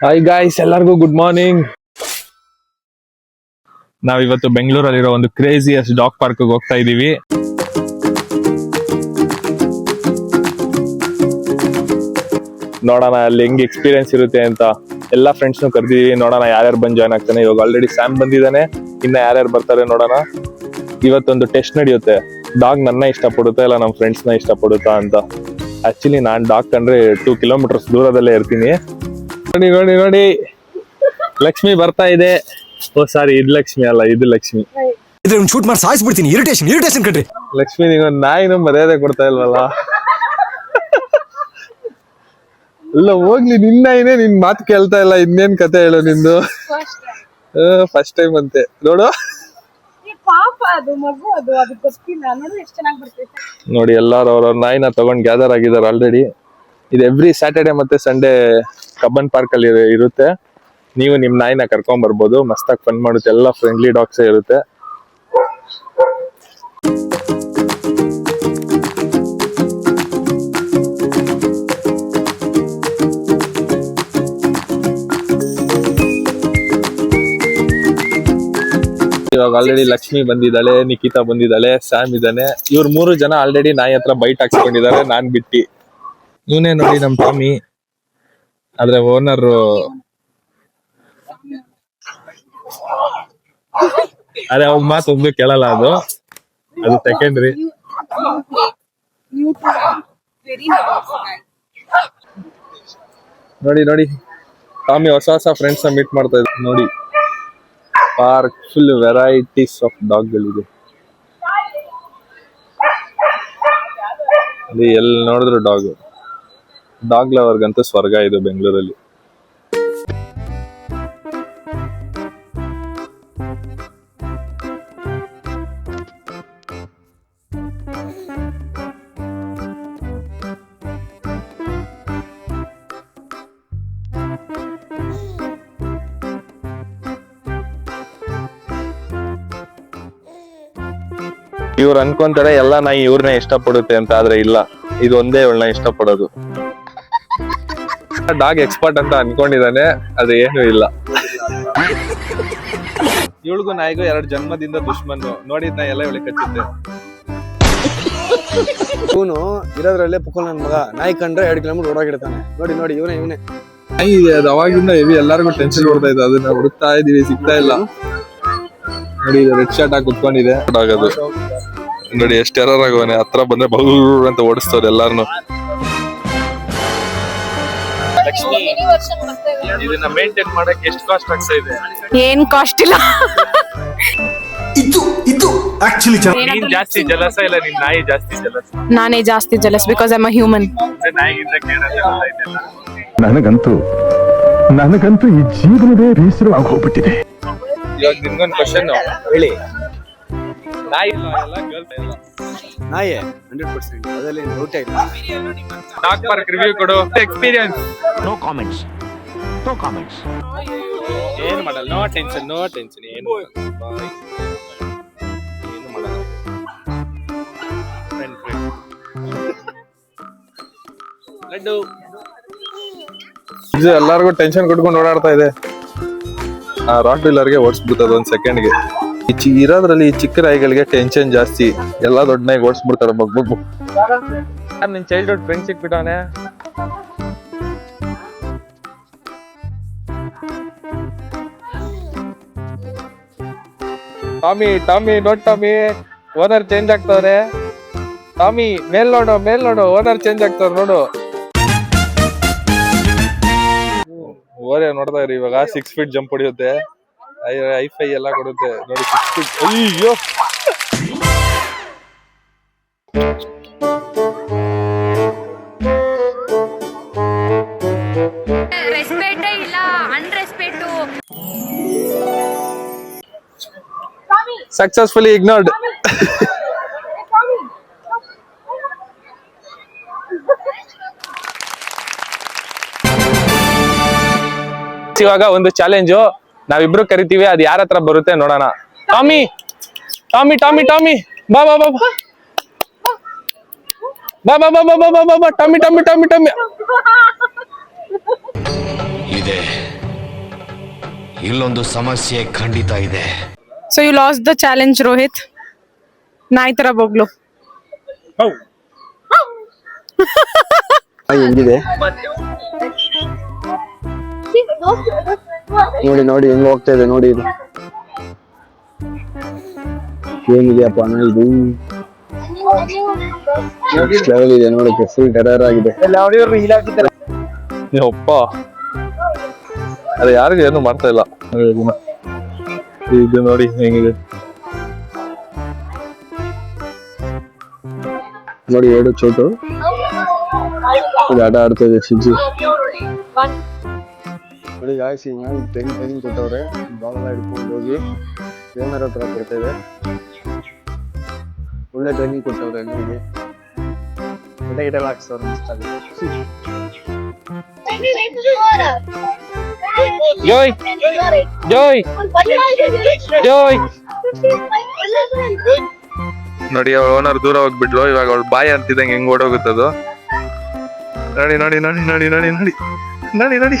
Hi guys, ಎಲ್ಲರಿಗೂ good morning. ನಾವಿವತ್ತು ಬೆಂಗಳೂರಲ್ಲಿರೋ ಒಂದು ಕ್ರೇಜಿಯಸ್ಟ್ ಡಾಗ್ ಪಾರ್ಕ್ ಹೋಗ್ತಾ ಇದೀವಿ. ನೋಡೋಣ ಅಲ್ಲಿ ಹೆಂಗ್ ಎಕ್ಸ್ಪೀರಿಯನ್ಸ್ ಇರುತ್ತೆ ಅಂತ. ಎಲ್ಲಾ ಫ್ರೆಂಡ್ಸ್ನು ಕರೆದಿವಿ, ನೋಡೋಣ ಯಾರ್ಯಾರು ಬಂದು ಜಾಯ್ನ್ ಆಗ್ತಾನೆ. ಇವಾಗ ಆಲ್ರೆಡಿ ಸ್ಯಾಮ್ ಬಂದಿದ್ದಾನೆ, ಇನ್ನ ಯಾರ್ಯಾರು ಬರ್ತಾರೆ ನೋಡೋಣ. ಇವತ್ತೊಂದು ಟೆಸ್ಟ್ ನಡೆಯುತ್ತೆ, ಡಾಗ್ ನನ್ನ ಇಷ್ಟಪಡುತ್ತಾ ಇಲ್ಲ ನಮ್ಮ ಫ್ರೆಂಡ್ಸ್ ನ ಇಷ್ಟಪಡುತ್ತಾ ಅಂತ. ಆಕ್ಚುಲಿ ನಾನ್ ಡಾಗ್ ಕಂಡ್ರೆ 2 ಕಿಲೋಮೀಟರ್ಸ್ ದೂರದಲ್ಲೇ ಇರ್ತೀನಿ. ನೋಡಿ ನೋಡಿ ನೋಡಿ, ಲಕ್ಷ್ಮಿ ಬರ್ತಾ ಇದೆ. ಓ ಸಾರಿ, ಇದು ಲಕ್ಷ್ಮಿ ಅಲ್ಲ, ಇದು ಲಕ್ಷ್ಮಿ. ಶೂಟ್ ಮಾಡಿ ಸಾಯಿಸ್ಬಿಡ್ತೀನಿ. ಇರಿಟೇಷನ್ ಕಣ್ರಿ. ಲಕ್ಷ್ಮಿ, ನೀಗೊಂದು ನಾಯಿನೂ ಮರ್ಯಾದೆ ಕೊಡ್ತಾ ಇಲ್ವಲ್ಲ. ಇಲ್ಲ ಹೋಗ್ಲಿ, ನಿನ್ನ ನಾಯಿನೇ ನಿನ್ ಮಾತು ಕೇಳ್ತಾ ಇಲ್ಲ. ಇನ್ನೇನ್ ಕತೆ ಹೇಳು ನಿಂದು? ಫಸ್ಟ್ ಟೈಮ್ ಅಂತೆ ನೋಡು. ನೋಡಿ, ಎಲ್ಲಾರು ಅವ್ರವ್ರ ನಾಯಿನ ತಗೊಂಡ್ ಗ್ಯಾದರ್ ಆಗಿದ್ದಾರೆ ಆಲ್ರೆಡಿ. ಇದು ಎವ್ರಿ ಸ್ಯಾಟರ್ಡೆ ಮತ್ತೆ ಸಂಡೇ ಕಬ್ಬನ್ ಪಾರ್ಕ್ ಅಲ್ಲಿ ಇರುತ್ತೆ. ನೀವು ನಿಮ್ ನಾಯಿನ ಕರ್ಕೊಂಡ್ ಬರ್ಬೋದು, ಮಸ್ತಾಗಿ ಫನ್ ಮಾಡುತ್ತೆ. ಎಲ್ಲ ಫ್ರೆಂಡ್ಲಿ ಡಾಗ್ಸ್ ಇರುತ್ತೆ. ಇವಾಗ ಆಲ್ರೆಡಿ ಲಕ್ಷ್ಮಿ ಬಂದಿದ್ದಾಳೆ, ನಿಖಿತಾ ಬಂದಿದ್ದಾಳೆ, ಸ್ಯಾಮ್ ಇದ್ದಾನೆ. ಇವ್ರು 3 ಜನ ಆಲ್ರೆಡಿ ನಾಯಿ ಹತ್ರ ಬೈಟ್ ಹಾಕ್ಸ್ಕೊಂಡಿದ್ದಾರೆ, ನಾನ್ ಬಿಟ್ಟಿ. ಇವನೇ ನೋಡಿ ನಮ್ ಟಾಮಿ. ಆದ್ರೆ ಓನರ್ ಅದೇ ಅವ್ರ ಮಾತು ಒಬ್ಬರು ಕೇಳಲ್ಲ, ಅದು ಸೆಕೆಂಡ್ರಿ. ನೋಡಿ ನೋಡಿ, ಟಾಮಿ ಹೊಸ ಹೊಸ ಫ್ರೆಂಡ್ಸ್ ನ ಮೀಟ್ ಮಾಡ್ತಾ ಇದ್ದಾರೆ. ನೋಡಿ, park full varieties of dog ಗಳಿದೆ. ಅಲ್ಲಿ ಎಲ್ಲಿ ನೋಡಿದ್ರು ಡಾಗ್ ಲವರ್ಗಂತೂ ಸ್ವರ್ಗ ಇದು ಬೆಂಗಳೂರಲ್ಲಿ. ಇವ್ರು ಅನ್ಕೊಂತಾರೆ ಎಲ್ಲಾ ನಾಯಿ ಇವ್ರನ್ನ ಇಷ್ಟಪಡುತ್ತೆ ಅಂತ, ಆದ್ರೆ ಇಲ್ಲ, ಇದು ಒಂದೇ ಇವಳನ್ನ ಇಷ್ಟಪಡೋದು. ಡಾಗ್ ಎಕ್ಸ್ಪರ್ಟ್ ಅಂತ ಅನ್ಕೊಂಡಿದ್ದಾನೆ, ಅದು ಏನು ಇಲ್ಲ. ಇವಳಿಗೂ ನಾಯಿಗೂ 2 ಜನ್ಮದಿಂದ ದುಶ್ಮನ್. ನೋಡಿದ್ ನಾಯಿ ಎಲ್ಲ ಇವಳಿಗೆ ಕಚ್ಚುತ್ತೆ. ಇವನು ಇರೋದ್ರಲ್ಲೇ ಪುಕ್ಕಲ್ ನನ್ ಮಗ. ನಾಯಿ ಕಂಡ್ರೆ 2 ಕಿಲೋಮೀಟರ್ ಓಡಾಗಿರ್ತಾನೆ. ನೋಡಿ ನೋಡಿ, ಇವನೇ ನಾಯಿ ಅದು ಅವಾಗಿಂದ ಹೆವಿ, ಎಲ್ಲರಿಗೂ ಟೆನ್ಷನ್ ಕೊಡ್ತಾ ಇದ್ದ. ಅದನ್ನ ಹುಡುಕ್ತಾ ಇದೀವಿ, ಸಿಗ್ತಾ ಇಲ್ಲ. ನೋಡಿ, ರೆಡ್ ಶರ್ಟ್ ಹಾಕಿ ಕುತ್ಕೊಂಡಿದೆ. ಆಗೋದು ನೋಡಿ, ಎಷ್ಟು ಎರರ್ ಆಗೋನೆ. ಹತ್ರ ಬಂದ್ರೆ ಬೌರ್ ಅಂತ ಓಡಿಸ್ತವ್ರೆ ಎಲ್ಲಾರನು. ಇದನ್ನ ಮೇಂಟೈನ್ ಮಾಡಕ್ಕೆ ಎಷ್ಟು ಕಾಸ್ಟ್ ಆಗ್ತಾ ಇದೆ? ಏನ್ ಕಾಸ್ಟ್ ಇಲ್ಲ. ಇದು ಆಕ್ಚುಲಿ ನೀನ್ ಜಾಸ್ತಿ ಜಲಸ ಇಲ್ಲ, ನಿನ್ ನಾಯಿ ಜಾಸ್ತಿ ಜಲಸ. ನಾನೇ ಜಾಸ್ತಿ jealous because I am a human. ನಾಯಿಗಿಂತ ನನಗಂತೂ ಈ ಜೀವನವೇ ಬೇಸರವಾಗಿ ಹೋಗ್ಬಿಟ್ಟಿದೆ. ಇವಾಗ ನಿಮ್ಗೊಂದು ಕ್ವಶನ್ ಹೇಳಿ. ನಾಯಿ ಇಲ್ಲ ಗರ್ಲ್ ಇಲ್ಲ. ನಾಯಿ 100%, ಅದರಲ್ಲಿ ಡೌಟ್ ಇಲ್ಲ. ಡಾಗ್ ಪಾರ್ಕ್ ರಿವ್ಯೂ ಕೊಡು, ಎಕ್ಸ್ಪೀರಿಯನ್ಸ್. No comments. ಏನು ಮಾಡಲ್ಲ, ನೋ ಟೆನ್ಷನ್ ಏನು ಮಾಡಲ್ಲ. ಫ್ರೆಂಡ್ ಲಡ್ಡು ಇದು ಎಲ್ಲಾರ್ಗು ಟೆನ್ಷನ್ ಕೊಟ್ಕೊಂಡು ಓಡಾಡ್ತಾ ಇದೆ. ಆ ರಾಟ್ ವೀಲರ್ಗೆ ಓಡಿಸ್ಬಿಡ್ತದ 1 ಸೆಕೆಂಡ್ಗೆ. ಇರೋದ್ರಲ್ಲಿ ಈ ಚಿಕ್ಕ ನಾಯಿಗಳಿಗೆ ಟೆನ್ಷನ್ ಜಾಸ್ತಿ. ಎಲ್ಲಾ ದೊಡ್ಡ ನಾಯಿಗೆ ಓಡಿಸ್ಬಿಡ್ತಾರೆ. ಬಗ್ಬಗ್ಬು ನಿನ್ ಚೈಲ್ಡ್ಹುಡ್ ಫ್ರೆಂಡ್ ಸಿಕ್ಬಿಟ್ಟವನೆ. ಟಾಮಿ ನೋಡ್ ಟಾಮಿ, ಓನರ್ ಚೇಂಜ್ ಆಗ್ತವ್ರೆ. ಟಾಮಿ ಮೇಲ್ ನೋಡು, ಓನರ್ ಚೇಂಜ್ ಆಗ್ತವ್ರೆ ನೋಡು. ಓರೇ ನೋಡ್ತಾ ಇರಿ, ಇವಾಗ 6 ಫೀಟ್ ಜಂಪ್ ಹೊಡಿಯುತ್ತೆ. ಐಫೈ ಎಲ್ಲ ಕೊಡುತ್ತೆ ನೋಡಿ. 6 ಫೀಟ್. ಅಯ್ಯೋ, ರೆಸ್ಪೆಕ್ಟ್ ಇಲ್ಲ, ಅನ್ರೆಸ್ಪೆಕ್ಟ್. Successfully ignored. ಇವಾಗ ಒಂದು ಚಾಲೆಂಜು ನಾವಿಬ್ರು ಕರಿತೀವಿ, ಅದು ಯಾರ ಹತ್ರ ಬರುತ್ತೆ ನೋಡೋಣ. ಟಾಮಿ ಟಾಮಿ ಟಾಮಿ ಟಾಮಿ ಬಾ ಬಾ ಬಾ ಬಾ ಬಾ ಬಾ ಬಾ ಬಾ ಬಾ ಬಾ ಟಾಮಿ ಟಾಮಿ ಟಾಮಿ ಟಾಮಿ ಇದೆ ಇಲ್ಲೊಂದು ಸಮಸ್ಯೆ ಖಂಡಿತ ಇದೆ. So you lost the challenge Rohit. ನಾಯಿ ತರ ಬೊಗ್ಲು. ಹೆಂಗಿದೆ ನೋಡಿ ಹೆಂಗ್ ಹೋಗ್ತಾ ಇದೆ ನೋಡಿ. ಇದು ಏನಿದೆಯಪ್ಪ ಇದು ಲೆವೆಲ್ ಇದೆ ನೋಡಕ್ಕೆ, ಫುಲ್ ಟೆರರ್ ಆಗಿದೆ. ಅಪ್ಪ ಅದು ಯಾರಿಗೂ ಏನು ಮಾಡ್ತಾ ಇಲ್ಲ. ಇದು ನೋಡಿ ಹೆಂಗಿದೆ ನೋಡಿ, ಎರಡು ಚೋಟು ಇದು ಆಟ ಆಡ್ತಾ ಇದೆ ಸಿಜ್ಜು. ನೋಡಿ ಗಾಯ್ಸ್, ಹಿಂಗಾಗಿ ಟ್ರೈನಿಂಗ್ ಕೊಟ್ಟವ್ರೆ. ಬಾಲ್ ಹಿಡ್ಕೊಂಡು ಹೋಗಿ ಟ್ರೈನರ್ ಹತ್ರ ಕೊಡ್ತೇವೆ. ಒಳ್ಳೆ ಟ್ರೈನಿಂಗ್ ಕೊಟ್ಟವ್ರೆ ನನಗೆ. ಗಿಡ ಹಾಕ್ಸವ್ರೆ ಜೋಯ್ ಜೋಯ್ ಜೋಯ್ ನೋಡಿ, ಅವಳ ಓನರ್ ದೂರ ಹೋಗ್ಬಿಟ್ಲು. ಇವಾಗ ಅವಳು ಬಾಯಿ ಅಂತಿದ್ದಂಗೆ ಹೆಂಗ್ ಓಡೋಗುತ್ತದು. ನೋಡಿ ನೋಡಿ ನೋಡಿ ನೋಡಿ ನೋಡಿ ನೋಡಿ ನೋಡಿ ನೋಡಿ.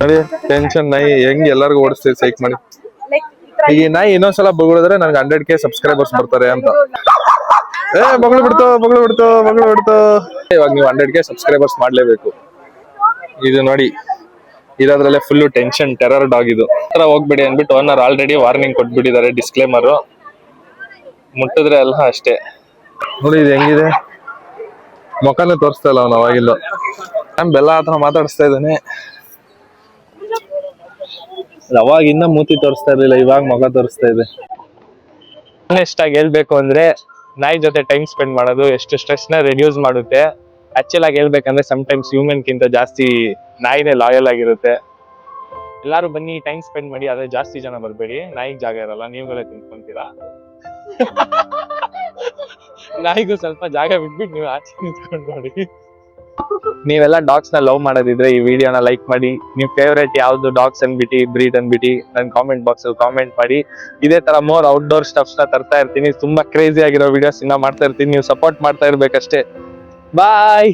ನೋಡಿ ಟೆನ್ಷನ್ ನಾಯಿ ಹೆಂಗ್ ಎಲ್ಲರಿಗೂ ಓಡಿಸ್ತೀವಿ ಸೈಕ್ ಮಾಡಿ. ಈಗ ಈ ನಾಯಿ ಇನ್ನೊಂದ್ಸಲ ಬಗಳಿದ್ರೆ ನನ್ಗೆ 100K ಸಬ್ಸ್ಕ್ರೈಬರ್ಸ್ ಬರ್ತಾರೆ ಅಂತ. ಬಗಳು ಬಿಡ್ತು. ಇವಾಗ ನೀವು 100K ಸಬ್ಸ್ಕ್ರೈಬರ್ಸ್ ಮಾಡ್ಲೇಬೇಕು. ಇದು ನೋಡಿ, ಇರೋದ್ರಲ್ಲೇ ಫುಲ್ ಟೆನ್ಷನ್ ಟೆರರ್ ಡಾಗ್. ಇದು ಹತ್ರ ಹೋಗ್ಬೇಡಿ ಅಂದ್ಬಿಟ್ಟು ಓನರ್ ಆಲ್ರೆಡಿ ವಾರ್ನಿಂಗ್ ಕೊಟ್ಬಿಟ್ಟಿದ್ದಾರೆ, ಡಿಸ್ಕ್ಲೇಮರ್. ಮುಟ್ಟಿದ್ರೆ ಎಲ್ಲ ಅಷ್ಟೇ. ನೋಡಿ ಇದು ಹೆಂಗಿದೆ, ಮುಖನೇ ತೋರಿಸ್ತಾ ಇಲ್ಲ ಅವ್ನು ಅವಾಗಿಲ್ಲ. ಬೆಲ್ಲ ಹತ್ರ ಮಾತಾಡಿಸ್ತಾ ಇದ್ದಾನೆ. ಅವಾಗ ಇನ್ನ ಮೂತಿ ತೋರಿಸ್ತಾ ಇರ್ಲಿಲ್ಲ, ಇವಾಗ ಮುಖ ತೋರಿಸ್ತಾ ಇದೆ. ಆನೆಸ್ಟ್ ಆಗಿ ಹೇಳ್ಬೇಕು ಅಂದ್ರೆ ನಾಯಿ ಜೊತೆ ಟೈಮ್ ಸ್ಪೆಂಡ್ ಮಾಡೋದು ಎಷ್ಟು ಸ್ಟ್ರೆಸ್ ನ ರಿಡ್ಯೂಸ್ ಮಾಡುತ್ತೆ. ಆಕ್ಚುಲ್ ಆಗಿ ಹೇಳ್ಬೇಕಂದ್ರೆ ಸಮ್ಟೈಮ್ಸ್ ಹ್ಯೂಮನ್ ಗಿಂತ ಜಾಸ್ತಿ ನಾಯಿನೇ ಲಾಯಲ್ ಆಗಿರುತ್ತೆ. ಎಲ್ಲಾರು ಬನ್ನಿ ಟೈಮ್ ಸ್ಪೆಂಡ್ ಮಾಡಿ, ಆದ್ರೆ ಜಾಸ್ತಿ ಜನ ಬರ್ಬೇಡಿ, ನಾಯಿಗೆ ಜಾಗ ಇರಲ್ಲ, ನೀವುಗಳೇ ತಿನ್ಕೊಂತೀರಾ. ನಾಯಿಗೂ ಸ್ವಲ್ಪ ಜಾಗ ಬಿಟ್ಬಿಟ್ಟು ನೀವು ಆಚೆ ನಿಂತ್ಕೊಂಡು ನೋಡಿ. ನೀವೆಲ್ಲ ಡಾಗ್ಸ್ ನ ಲವ್ ಮಾಡೋದಿದ್ರೆ ಈ ವಿಡಿಯೋನ ಲೈಕ್ ಮಾಡಿ. ನಿಮ್ ಫೇವರೇಟ್ ಯಾವ್ದು ಡಾಗ್ಸ್ ಅನ್ಬಿಟ್ಟು ಬ್ರೀಡ್ ಅನ್ಬಿಟ್ಟು ನನ್ ಕಾಮೆಂಟ್ ಬಾಕ್ಸ್ ಅಲ್ಲಿ ಕಾಮೆಂಟ್ ಮಾಡಿ. ಇದೇ ತರ ಮೋರ್ ಔಟ್ಡೋರ್ ಸ್ಟಫ್ಸ್ ನ ತರ್ತಾ ಇರ್ತೀನಿ. ತುಂಬಾ ಕ್ರೇಜಿ ಆಗಿರೋ ವಿಡಿಯೋಸ್ ಇನ್ನ ಮಾಡ್ತಾ ಇರ್ತೀನಿ. ನೀವು ಸಪೋರ್ಟ್ ಮಾಡ್ತಾ ಇರ್ಬೇಕಷ್ಟೇ. ಬಾಯ್.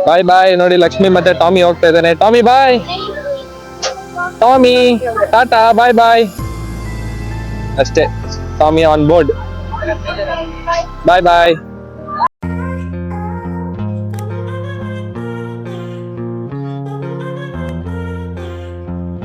ಬಾಯ್ ಬಾಯ್. ನೋಡಿ ಲಕ್ಷ್ಮಿ ಮತ್ತೆ ಟಾಮಿ ಹೋಗ್ತಾ ಇದ್ದಾನೆ. Tommy bye. Tommy tata bye bye. ಅಷ್ಟೇ, Tommy on board. Bye bye.